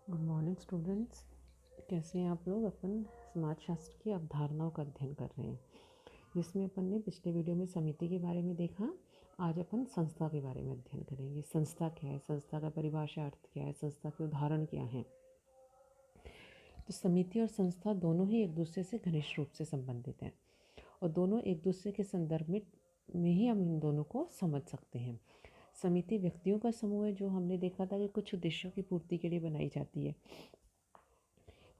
Good morning students. कैसे हैं आप लोग? अपन समाजशास्त्र की अवधारणाओं का अध्ययन कर रहे हैं, जिसमें अपन ने पिछले वीडियो में समिति के बारे में देखा। आज अपन संस्था के बारे में अध्ययन करेंगे। संस्था क्या है, संस्था का परिभाषा अर्थ क्या है, संस्था के उदाहरण क्या हैं। तो समिति और संस्था दोनों ही एक दूसरे से घनिष्ठ रूप से संबंधित हैं और दोनों एक दूसरे के संदर्भ में ही हम इन दोनों को समझ सकते हैं। समिति व्यक्तियों का समूह है, जो हमने देखा था कि कुछ उद्देश्यों की पूर्ति के लिए बनाई जाती है,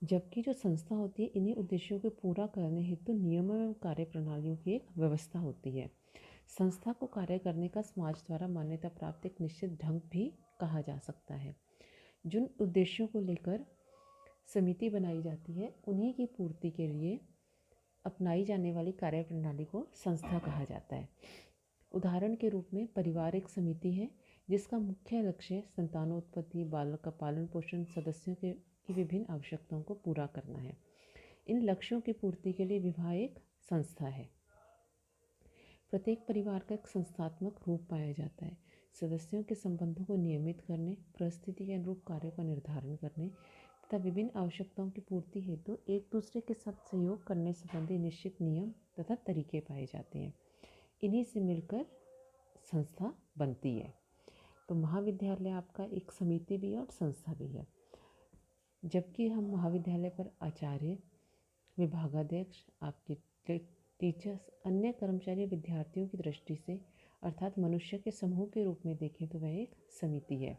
जबकि जो संस्था होती है इन्हीं उद्देश्यों को पूरा करने हेतु नियमों एवं कार्य प्रणालियों की एक व्यवस्था होती है। संस्था को कार्य करने का समाज द्वारा मान्यता प्राप्त एक निश्चित ढंग भी कहा जा सकता है। जिन उद्देश्यों को लेकर समिति बनाई जाती है उन्हीं की पूर्ति के लिए अपनाई जाने वाली कार्य प्रणाली को संस्था कहा जाता है। उदाहरण के रूप में परिवार एक समिति है जिसका मुख्य लक्ष्य संतानोत्पत्ति, बालक का पालन पोषण, सदस्यों की विभिन्न आवश्यकताओं को पूरा करना है। इन लक्ष्यों की पूर्ति के लिए विवाह एक संस्था है। प्रत्येक परिवार का एक संस्थात्मक रूप पाया जाता है। सदस्यों के संबंधों को नियमित करने, परिस्थिति के अनुरूप कार्यों का निर्धारण करने तथा विभिन्न आवश्यकताओं की पूर्ति हेतु एक दूसरे के साथ सहयोग करने संबंधी निश्चित नियम तथा तरीके पाए जाते हैं। इन्हीं से मिलकर संस्था बनती है। तो महाविद्यालय आपका एक समिति भी है और संस्था भी है। जबकि हम महाविद्यालय पर आचार्य, विभागाध्यक्ष, आपके टीचर्स, अन्य कर्मचारी, विद्यार्थियों की दृष्टि से अर्थात मनुष्य के समूह के रूप में देखें तो वह एक समिति है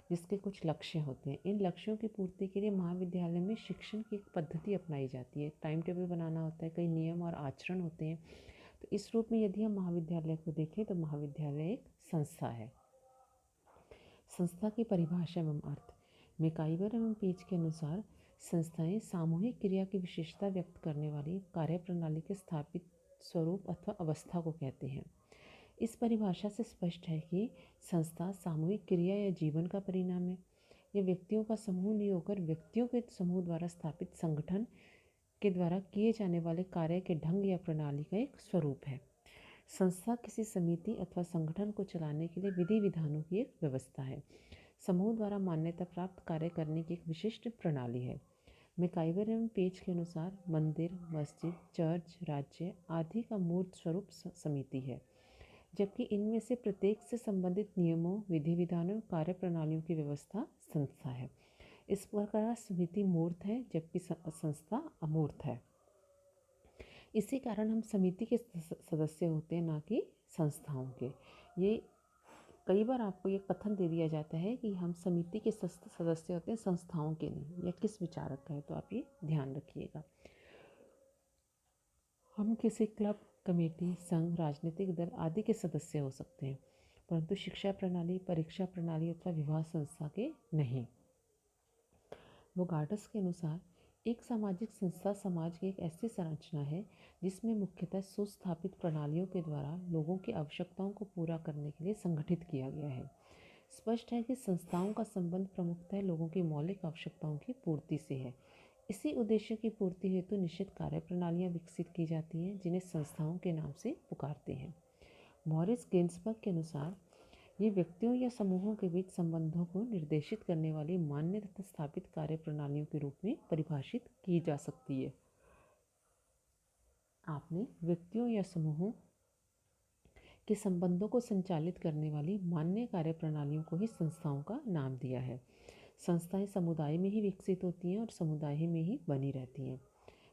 जिसके कुछ लक्ष्य होते हैं। इन लक्ष्यों की पूर्ति के लिए महाविद्यालय में शिक्षण की एक पद्धति अपनाई जाती है। टाइम टेबल बनाना होता है, कई नियम और आचरण होते हैं। तो इस रूप में यदि हम महाविद्यालय को देखें तो महाविद्यालय एक संस्था है। संस्था की परिभाषा एवं अर्थ। मैकाइवर एवं पेज के अनुसार संस्थाएं सामूहिक क्रिया की विशेषता व्यक्त करने वाली कार्यप्रणाली के स्थापित स्वरूप अथवा अवस्था को कहते हैं। इस परिभाषा से स्पष्ट है कि संस्था सामूहिक क्रिया या जीवन का परिणाम है। यह व्यक्तियों का समूह नहीं होकर व्यक्तियों के समूह द्वारा स्थापित संगठन के द्वारा किए जाने वाले कार्य के ढंग या प्रणाली का एक स्वरूप है। संस्था किसी समिति अथवा संगठन को चलाने के लिए विधि विधानों की एक व्यवस्था है। समूह द्वारा मान्यता प्राप्त कार्य करने की एक विशिष्ट प्रणाली है। मैकाइवर एवं पेज के अनुसार मंदिर, मस्जिद, चर्च, राज्य आदि का मूर्त स्वरूप समिति है, जबकि इनमें से प्रत्येक से संबंधित नियमों, विधि विधानों, कार्य प्रणालियों की व्यवस्था संस्था है। इस प्रकार समिति मूर्त है जबकि संस्था अमूर्त है। इसी कारण हम समिति के सदस्य होते हैं, ना कि संस्थाओं के। ये कई बार आपको ये कथन दे दिया जाता है कि हम समिति के सदस्य होते हैं, संस्थाओं के नहीं। यह किस विचारक का है, तो आप ये ध्यान रखिएगा। हम किसी क्लब, कमेटी, संघ, राजनीतिक दल आदि के सदस्य हो सकते हैं, परंतु शिक्षा प्रणाली, परीक्षा प्रणाली अथवा विवाह संस्था के नहीं। वोगाटस के अनुसार एक सामाजिक संस्था समाज की एक ऐसी संरचना है जिसमें मुख्यतः सुस्थापित प्रणालियों के द्वारा लोगों की आवश्यकताओं को पूरा करने के लिए संगठित किया गया है। स्पष्ट है कि संस्थाओं का संबंध प्रमुखतः लोगों की मौलिक आवश्यकताओं की पूर्ति से है। इसी उद्देश्य की पूर्ति हेतु निश्चित कार्य प्रणालियाँ विकसित की जाती हैं जिन्हें संस्थाओं के नाम से पुकारते हैं। मॉरिस गिन्सबर्ग के अनुसार ये व्यक्तियों या समूहों के बीच संबंधों को निर्देशित करने वाली मान्य तथा स्थापित कार्य प्रणालियों के रूप में परिभाषित की जा सकती है। आपने व्यक्तियों या समूहों के संबंधों को संचालित करने वाली मान्य कार्य प्रणालियों को ही संस्थाओं का नाम दिया है। संस्थाएं समुदाय में ही विकसित होती हैं और समुदाय में ही बनी रहती हैं।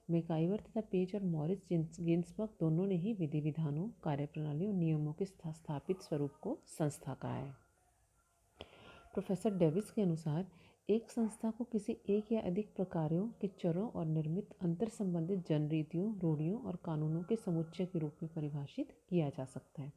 मैकाइवर तथा पेज और मॉरिस गिन्सबर्ग दोनों ने ही विधि विधानों, कार्यप्रणालियों, नियमों के स्थापित स्वरूप को संस्था कहा है। प्रोफेसर डेविस के अनुसार एक संस्था को किसी एक या अधिक प्रकारों के चरों और निर्मित अंतर संबंधित जनरीतियों, रूढ़ियों और कानूनों के समुच्चय के रूप में परिभाषित किया जा सकता है।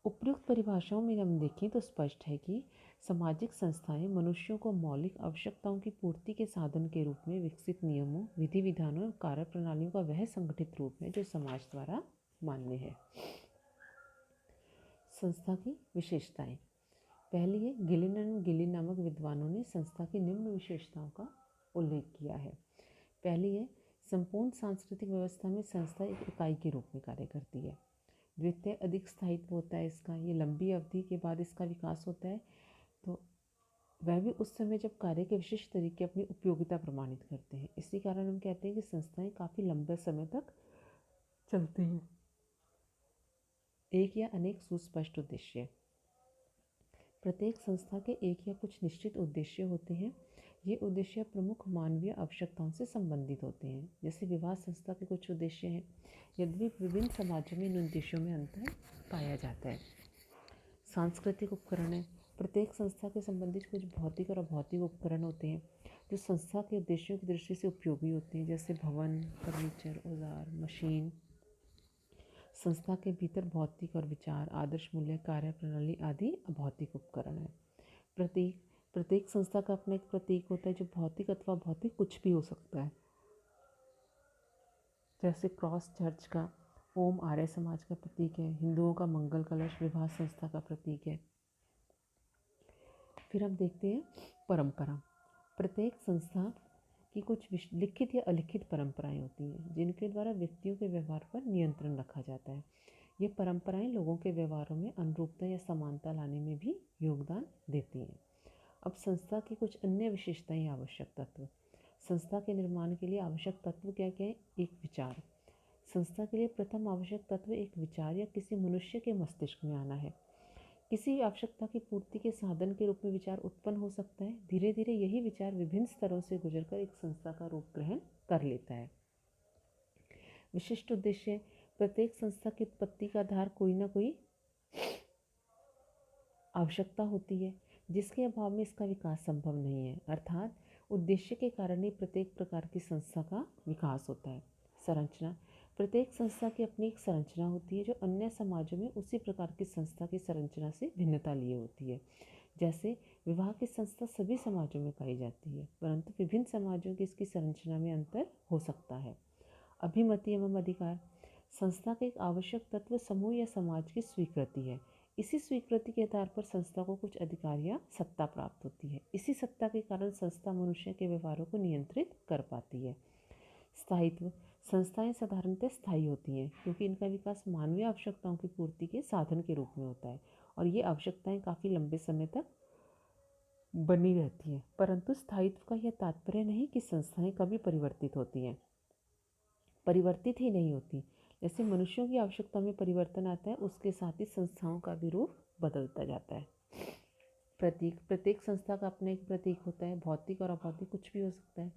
उपयुक्त परिभाषाओं में हम देखें तो स्पष्ट है कि सामाजिक संस्थाएं मनुष्यों को मौलिक आवश्यकताओं की पूर्ति के साधन के रूप में विकसित नियमों, विधि विधानों और कार्य प्रणालियों का वह संगठित रूप है जो समाज द्वारा मान्य है। संस्था की विशेषताएं। पहली है, गिलिन एंड गिलिन नामक विद्वानों ने संस्था की निम्न विशेषताओं का उल्लेख किया है। पहली है, संपूर्ण सांस्कृतिक व्यवस्था में संस्था एक इकाई के रूप में कार्य करती है। द्वितीय, अधिक स्थायित्व होता है इसका, ये लंबी अवधि के बाद इसका विकास होता है। तो वह भी उस समय जब कार्य के विशिष्ट तरीके अपनी उपयोगिता प्रमाणित करते हैं। इसी कारण हम कहते हैं कि संस्थाएं काफ़ी लंबे समय तक चलती हैं। एक या अनेक सुस्पष्ट उद्देश्य। प्रत्येक संस्था के एक या कुछ निश्चित उद्देश्य होते हैं। ये उद्देश्य प्रमुख मानवीय आवश्यकताओं से संबंधित होते हैं। जैसे विवाह संस्था के कुछ उद्देश्य हैं, यद्यपि विभिन्न समाजों में इन उद्देश्यों में अंतर पाया जाता है। सांस्कृतिक उपकरण है। प्रत्येक संस्था के संबंधित कुछ भौतिक और अभौतिक उपकरण होते हैं जो संस्था के उद्देश्यों की दृष्टि से उपयोगी होते हैं, जैसे भवन, फर्नीचर, औजार, मशीन। संस्था के भीतर भौतिक और विचार, आदर्श मूल्य, कार्य प्रणाली आदि अभौतिक उपकरण है। प्रतीक। प्रत्येक संस्था का अपना एक प्रतीक होता है जो भौतिक अथवा भौतिक कुछ भी हो सकता है, जैसे क्रॉस चर्च का, ओम आर्य समाज का प्रतीक है, हिंदुओं का मंगल कलश विवाह संस्था का प्रतीक है। फिर हम देखते हैं परंपरा। प्रत्येक संस्था की कुछ लिखित या अलिखित परंपराएं होती हैं जिनके द्वारा व्यक्तियों के व्यवहार पर नियंत्रण रखा जाता है। ये परंपराएं लोगों के व्यवहारों में अनुरूपता या समानता लाने में भी योगदान देती हैं। अब संस्था की कुछ अन्य विशेषताएं, आवश्यक तत्व। संस्था के निर्माण के लिए आवश्यक तत्व क्या क्या है? एक विचार। संस्था के लिए प्रथम आवश्यक तत्व एक विचार या किसी मनुष्य के मस्तिष्क में आना है। किसी आवश्यकता की पूर्ति के साधन के रूप में विचार उत्पन्न हो सकता है। धीरे धीरे यही विचार विभिन्न स्तरों से गुजरकर एक संस्था का रूप ग्रहण कर लेता है। विशिष्ट उद्देश्य। प्रत्येक संस्था की उत्पत्ति का आधार कोई ना कोई आवश्यकता होती है जिसके अभाव में इसका विकास संभव नहीं है, अर्थात उद्देश्य के कारण ही प्रत्येक प्रकार की संस्था का विकास होता है। संरचना। प्रत्येक संस्था की अपनी एक संरचना होती है जो अन्य समाजों में उसी प्रकार की संस्था की संरचना से भिन्नता लिए होती है। जैसे विवाह की संस्था सभी समाजों में पाई जाती है, परंतु विभिन्न समाजों की इसकी संरचना में अंतर हो सकता है। अभिमति एवं अधिकार। संस्था का एक आवश्यक तत्व समूह या समाज की स्वीकृति है। इसी स्वीकृति के आधार पर संस्था को कुछ अधिकार या सत्ता प्राप्त होती है। इसी सत्ता के कारण संस्था मनुष्य के व्यवहारों को नियंत्रित कर पाती है। स्थायित्व। संस्थाएं साधारणतः स्थायी होती हैं क्योंकि इनका विकास मानवीय आवश्यकताओं की पूर्ति के साधन के रूप में होता है और ये आवश्यकताएं काफ़ी लंबे समय तक बनी रहती हैं। परंतु स्थायित्व का यह तात्पर्य नहीं कि संस्थाएं कभी परिवर्तित होती हैं, परिवर्तित ही नहीं होती। जैसे मनुष्यों की आवश्यकता में परिवर्तन आता है, उसके साथ ही संस्थाओं का भी रूप बदलता जाता है। प्रतीक। प्रत्येक संस्था का अपना एक प्रतीक होता है, भौतिक और अभौतिक कुछ भी हो सकता है।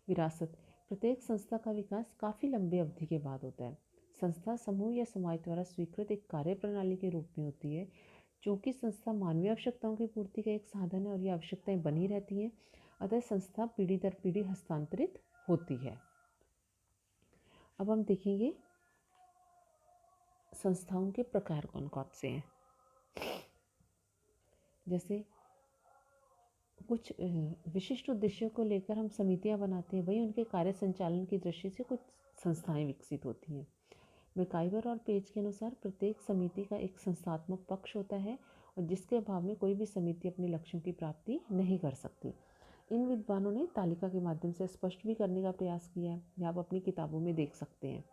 विरासत। प्रत्येक संस्था का विकास काफ़ी लंबी अवधि के बाद होता है। संस्था समूह या समाज द्वारा स्वीकृत एक कार्य प्रणाली के रूप में होती है। चूँकि संस्था मानवीय आवश्यकताओं की पूर्ति का एक साधन है और ये आवश्यकताएं बनी रहती हैं, अतः संस्था पीढ़ी दर पीढ़ी हस्तांतरित होती है। अब हम देखेंगे संस्थाओं के प्रकार कौन कौन से हैं। जैसे कुछ विशिष्ट उद्देश्यों को लेकर हम समितियां बनाते हैं, वही उनके कार्य संचालन की दृष्टि से कुछ संस्थाएं विकसित होती हैं। मैकाइवर और पेज के अनुसार प्रत्येक समिति का एक संस्थात्मक पक्ष होता है और जिसके अभाव में कोई भी समिति अपने लक्ष्यों की प्राप्ति नहीं कर सकती। इन विद्वानों ने तालिका के माध्यम से स्पष्ट भी करने का प्रयास किया है, यह आप अपनी किताबों में देख सकते हैं।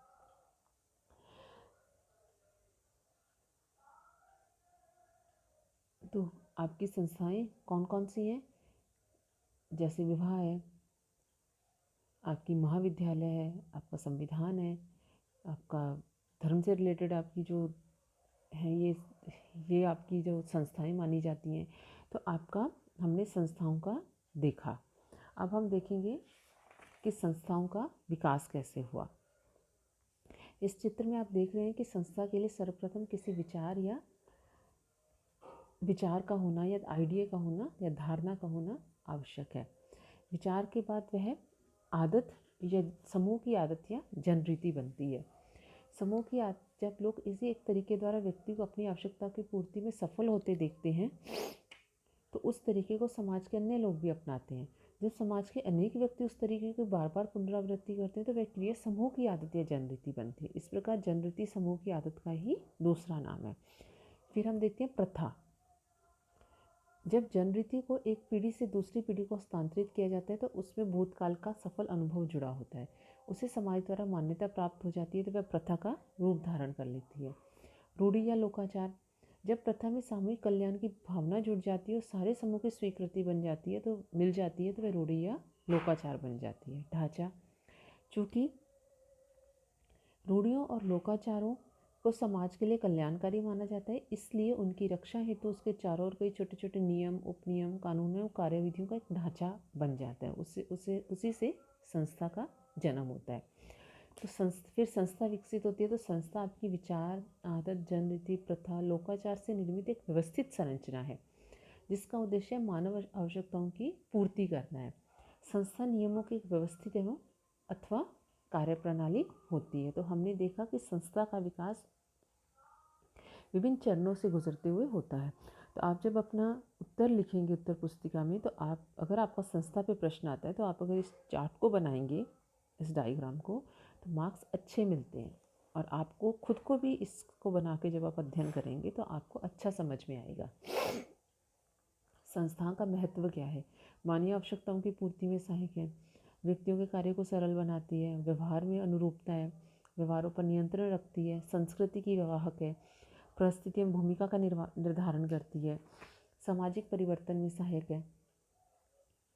तो आपकी संस्थाएं कौन कौन सी हैं? जैसे विवाह है, आपकी महाविद्यालय है, आपका संविधान है, आपका धर्म से रिलेटेड आपकी जो है ये आपकी जो संस्थाएं मानी जाती हैं। तो आपका हमने संस्थाओं का देखा। अब हम देखेंगे कि संस्थाओं का विकास कैसे हुआ। इस चित्र में आप देख रहे हैं कि संस्था के लिए सर्वप्रथम किसी विचार का होना या आइडिया का होना या धारणा का होना आवश्यक है। विचार के बाद वह आदत या समूह की आदत या जनरीति बनती है। समूह की आदत, जब लोग इसी एक तरीके द्वारा व्यक्ति को अपनी आवश्यकता की पूर्ति में सफल होते देखते हैं तो उस तरीके को समाज के अन्य लोग भी अपनाते हैं। जब समाज के अनेक व्यक्ति उस तरीके की बार बार पुनरावृत्ति करते हैं तो वह क्रिया समूह की आदत या जनरीति बनती है। इस प्रकार जनरीति समूह की आदत का ही दूसरा नाम है। फिर हम देखते हैं प्रथा। जब जनरीति को एक पीढ़ी से दूसरी पीढ़ी को हस्तांतरित किया जाता है तो उसमें भूतकाल का सफल अनुभव जुड़ा होता है, उसे समाज द्वारा मान्यता प्राप्त हो जाती है तो वह प्रथा का रूप धारण कर लेती है। रूढ़ि या लोकाचार। जब प्रथा में सामूहिक कल्याण की भावना जुड़ जाती है और सारे समूह की स्वीकृति बन जाती है तो मिल जाती है, तो वह रूढ़ी या लोकाचार बन जाती है। ढांचा, चूँकि रूढ़ियों और लोकाचारों को समाज के लिए कल्याणकारी माना जाता है, इसलिए उनकी रक्षा हेतु तो उसके चारों ओर कई छोटे छोटे नियम, उपनियम, कानून और कार्यविधियों का एक ढांचा बन जाता है। उसी से संस्था का जन्म होता है। तो फिर संस्था विकसित होती है। तो संस्था आपकी विचार, आदत, जनरीति, प्रथा, लोकाचार से निर्मित एक व्यवस्थित संरचना है जिसका उद्देश्य मानव आवश्यकताओं की पूर्ति करना है। संस्था नियमों की एक व्यवस्थित एवं अथवा कार्यप्रणाली होती है। तो हमने देखा कि संस्था का विकास विभिन्न चरणों से गुजरते हुए होता है। तो आप जब अपना उत्तर लिखेंगे उत्तर पुस्तिका में, तो आप अगर आपका संस्था पे प्रश्न आता है तो आप अगर इस चार्ट को बनाएंगे, इस डायग्राम को, तो मार्क्स अच्छे मिलते हैं। और आपको खुद को भी इसको बना के जब आप अध्ययन करेंगे तो आपको अच्छा समझ में आएगा। संस्थाओं का महत्व क्या है? मानवीय आवश्यकताओं की पूर्ति में सहायक है, व्यक्तियों के कार्य को सरल बनाती है, व्यवहार में अनुरूपता है, व्यवहारों पर नियंत्रण रखती है, संस्कृति की विवाहक है, परिस्थिति एवं भूमिका का निर्धारण करती है, सामाजिक परिवर्तन में सहायक है।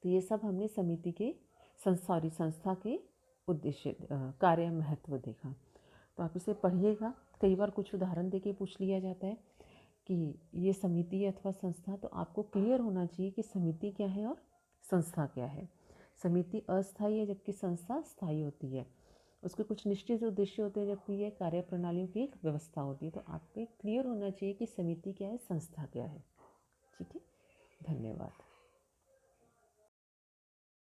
तो ये सब हमने समिति के संस्था के उद्देश्य, कार्य, महत्व देखा। तो आप इसे पढ़िएगा। कई बार कुछ उदाहरण देके पूछ लिया जाता है कि ये समिति अथवा संस्था, तो आपको क्लियर होना चाहिए कि समिति क्या है और संस्था क्या है। समिति अस्थायी है जबकि संस्था स्थायी होती है। उसके कुछ निश्चित उद्देश्य होते हैं जबकि ये कार्य प्रणालियों की एक व्यवस्था होती है। तो आपको क्लियर होना चाहिए कि समिति क्या है, संस्था क्या है। ठीक है, धन्यवाद।